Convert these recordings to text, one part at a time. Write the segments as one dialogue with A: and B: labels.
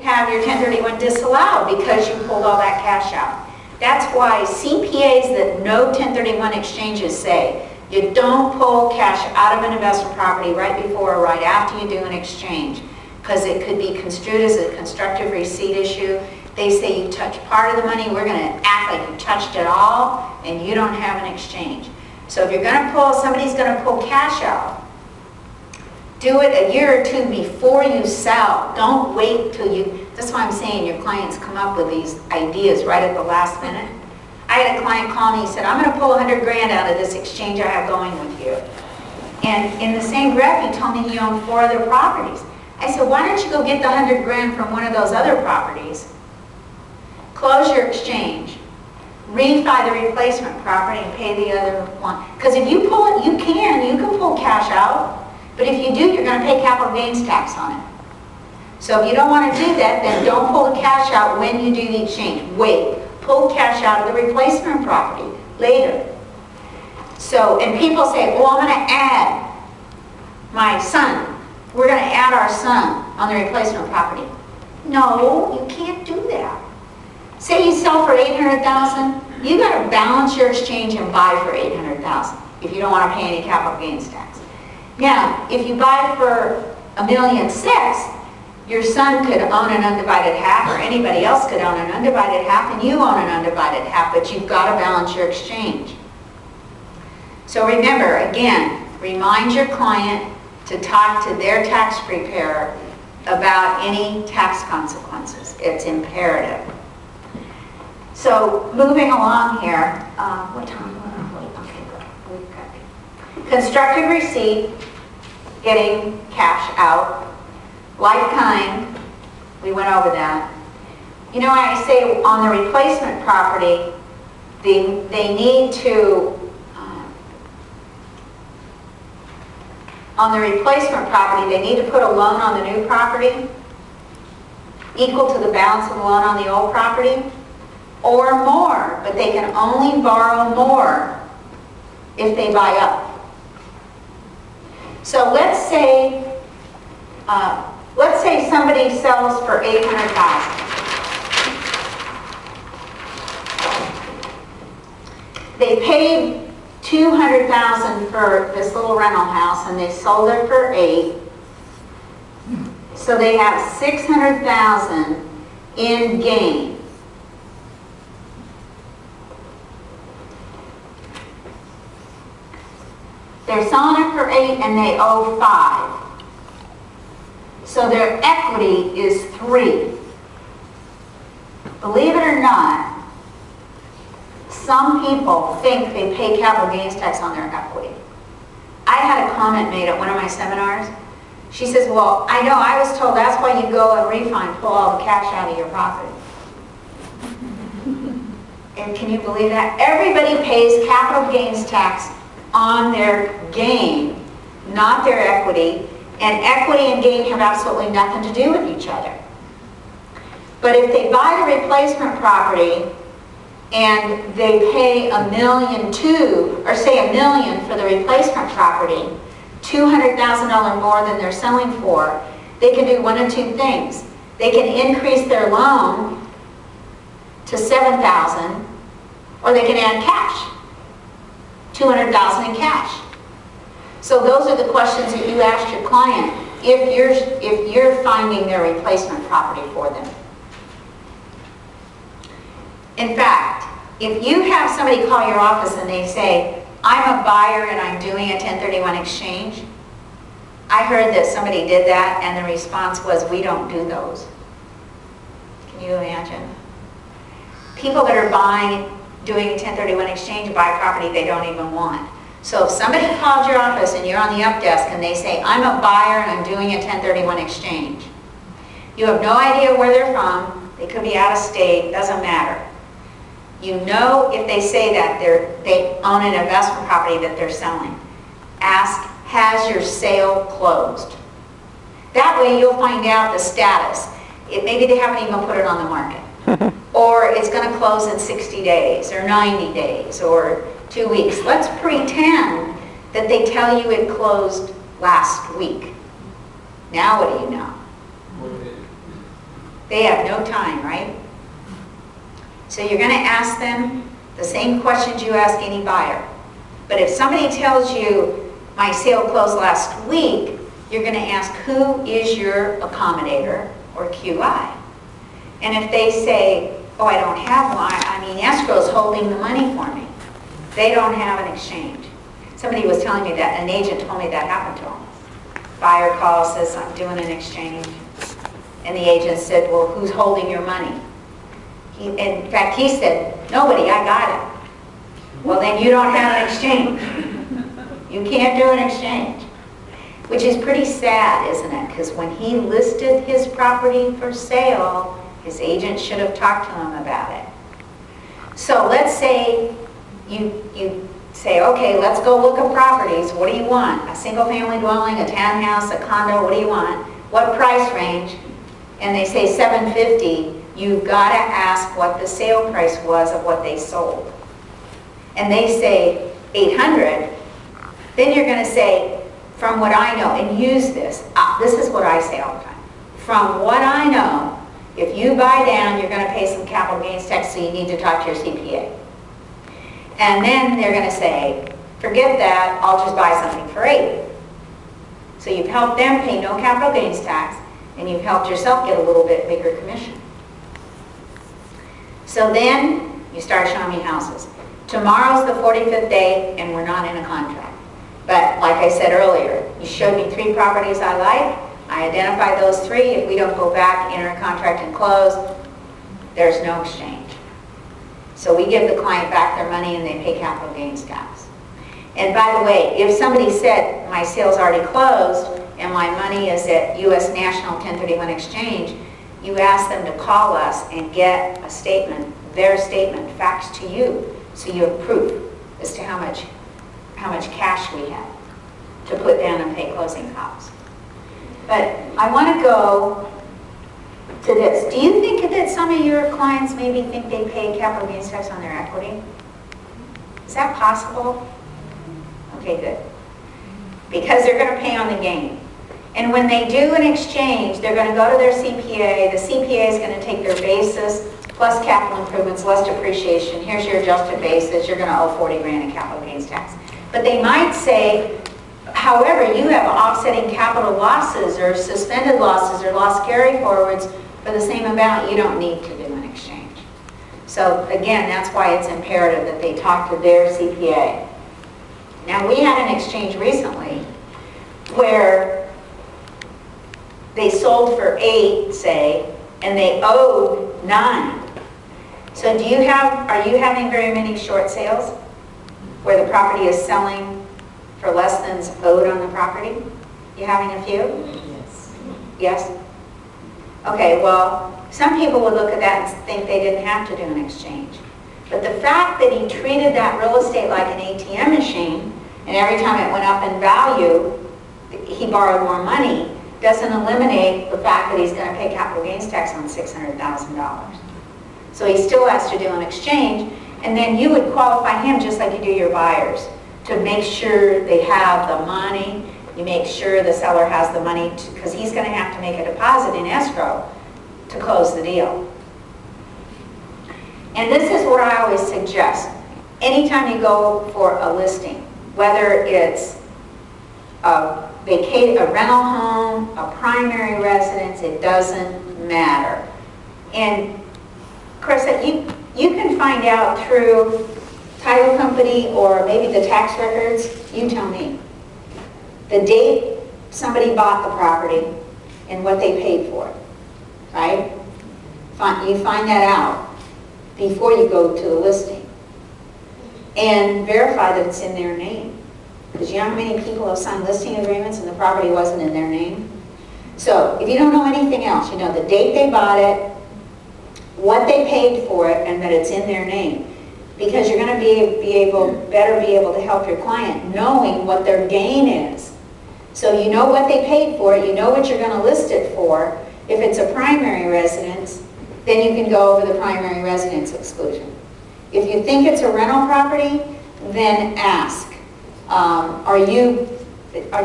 A: have your 1031 disallowed because you pulled all that cash out. That's why CPAs that know 1031 exchanges say you don't pull cash out of an investment property right before or right after you do an exchange, because it could be construed as a constructive receipt issue. They say you touch part of the money, we're going to act like you touched it all, and you don't have an exchange. So if you're going to pull, somebody's going to pull cash out, do it a year or two before you sell. Don't wait till you, that's why I'm saying your clients come up with these ideas right at the last minute. I had a client call me, he said, I'm going to pull 100 grand out of this exchange I have going with you. And in the same breath, he told me he owned 4 other properties. I said, why don't you go get the 100 grand from one of those other properties, close your exchange, refi the replacement property, and pay the other one. Because if you pull it, you can pull cash out, but if you do, you're going to pay capital gains tax on it. So if you don't want to do that, then don't pull the cash out when you do the exchange. Wait, pull cash out of the replacement property later. So, and people say, well, I'm going to add my son. We're going to add our son on the replacement property. No, you can't do that. Say you sell for $800,000, you got to balance your exchange and buy for $800,000 if you don't want to pay any capital gains tax. Now, if you buy for $1.6 million, your son could own an undivided half, or anybody else could own an undivided half, and you own an undivided half, but you've got to balance your exchange. So remember, again, remind your client to talk to their tax preparer about any tax consequences. It's imperative. So moving along here, what time? Okay. Constructive receipt, getting cash out. Like kind, we went over that. You know, I say on the replacement property, they need to, on the replacement property, they need to put a loan on the new property equal to the balance of the loan on the old property, or more, but they can only borrow more if they buy up. So let's say somebody sells for $800,000. They paid $200,000 for this little rental house, and they sold it for $8,000. So they have $600,000 in gain. They're selling it for $8,000 and they owe $5,000. So their equity is $3,000. Believe it or not, some people think they pay capital gains tax on their equity. I had a comment made at one of my seminars. She says, well, I know, I was told that's why you go and refi and pull all the cash out of your property. And can you believe that? Everybody pays capital gains tax on their gain, not their equity. And equity and gain have absolutely nothing to do with each other. But if they buy the replacement property and they pay $1.2 million, or say $1 million for the replacement property, $200,000 more than they're selling for, they can do one of two things. They can increase their loan to $7,000, or they can add cash, $200,000 in cash. So those are the questions that you ask your client if you're finding their replacement property for them. In fact, if you have somebody call your office and they say, I'm a buyer and I'm doing a 1031 exchange, I heard that somebody did that and the response was, we don't do those. Can you imagine? People that are doing a 1031 exchange buy property they don't even want. So if somebody called your office and you're on the up desk and they say, I'm a buyer and I'm doing a 1031 exchange, you have no idea where they're from, they could be out of state, doesn't matter. You know, if they say that they own an investment property that they're selling, ask, has your sale closed? That way you'll find out the status. Maybe they haven't even put it on the market. Or it's going to close in 60 days or 90 days or 2 weeks. Let's pretend that they tell you it closed last week. Now what do you know? They have no time, right? So you're going to ask them the same questions you ask any buyer. But if somebody tells you, my sale closed last week, you're going to ask, who is your accommodator or QI? And if they say, oh, I don't have one, I mean, escrow's holding the money for me. They don't have an exchange. Somebody was telling me that, an agent told me that happened to them. Buyer calls, says, I'm doing an exchange. And the agent said, well, who's holding your money? In fact, he said, nobody, I got it. Well, then you don't have an exchange. You can't do an exchange. Which is pretty sad, isn't it? Because when he listed his property for sale, his agent should have talked to him about it. So let's say you say, okay, let's go look at properties. What do you want? A single family dwelling, a townhouse, a condo, what do you want? What price range? And they say $750. You've got to ask what the sale price was of what they sold. And they say $800. Then you're going to say, from what I know, and use this. This is what I say all the time. From what I know, if you buy down, you're going to pay some capital gains tax, so you need to talk to your CPA. And then they're going to say, forget that, I'll just buy something for $8. So you've helped them pay no capital gains tax, and you've helped yourself get a little bit bigger commission. So then you start showing me houses. Tomorrow's the 45th day, and we're not in a contract. But like I said earlier, you showed me 3 properties I like. I identified those 3. If we don't go back, enter a contract, and close, there's no exchange. So we give the client back their money, and they pay capital gains tax. And by the way, if somebody said, my sale's already closed, and my money is at U.S. National 1031 Exchange, you ask them to call us and get a statement, their statement, faxed to you, so you have proof as to how much cash we have to put down and pay closing costs. But I want to go to this. Do you think that some of your clients maybe think they pay capital gains tax on their equity? Is that possible? Okay, good. Because they're going to pay on the gain. And when they do an exchange, they're going to go to their CPA. The CPA is going to take their basis plus capital improvements, less depreciation. Here's your adjusted basis. You're going to owe 40 grand in capital gains tax. But they might say, however, you have offsetting capital losses or suspended losses or loss carry forwards for the same amount. You don't need to do an exchange. So again, that's why it's imperative that they talk to their CPA. Now, we had an exchange recently where they sold for 8, say, and they owed 9. So are you having very many short sales where the property is selling for less than's owed on the property? You having a few?
B: Yes.
A: Yes? Okay, well, some people would look at that and think they didn't have to do an exchange. But the fact that he treated that real estate like an ATM machine, and every time it went up in value, he borrowed more money, doesn't eliminate the fact that he's going to pay capital gains tax on $600,000. So he still has to do an exchange, and then you would qualify him just like you do your buyers to make sure they have the money. You make sure the seller has the money because he's going to have to make a deposit in escrow to close the deal. And this is what I always suggest. Anytime you go for a listing, whether it's a rental home, a primary residence, it doesn't matter. And Carissa, you can find out through title company or maybe the tax records, you tell me, the date somebody bought the property and what they paid for it, right? You find that out before you go to the listing. And verify that it's in their name. Because you know how many people have signed listing agreements and the property wasn't in their name? So if you don't know anything else, you know the date they bought it, what they paid for it, and that it's in their name. Because you're going to better be able to help your client knowing what their gain is. So you know what they paid for it, you know what you're going to list it for. If it's a primary residence, then you can go over the primary residence exclusion. If you think it's a rental property, then ask.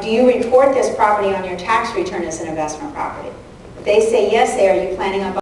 A: Do you report this property on your tax return as an investment property? If they say yes, are you planning on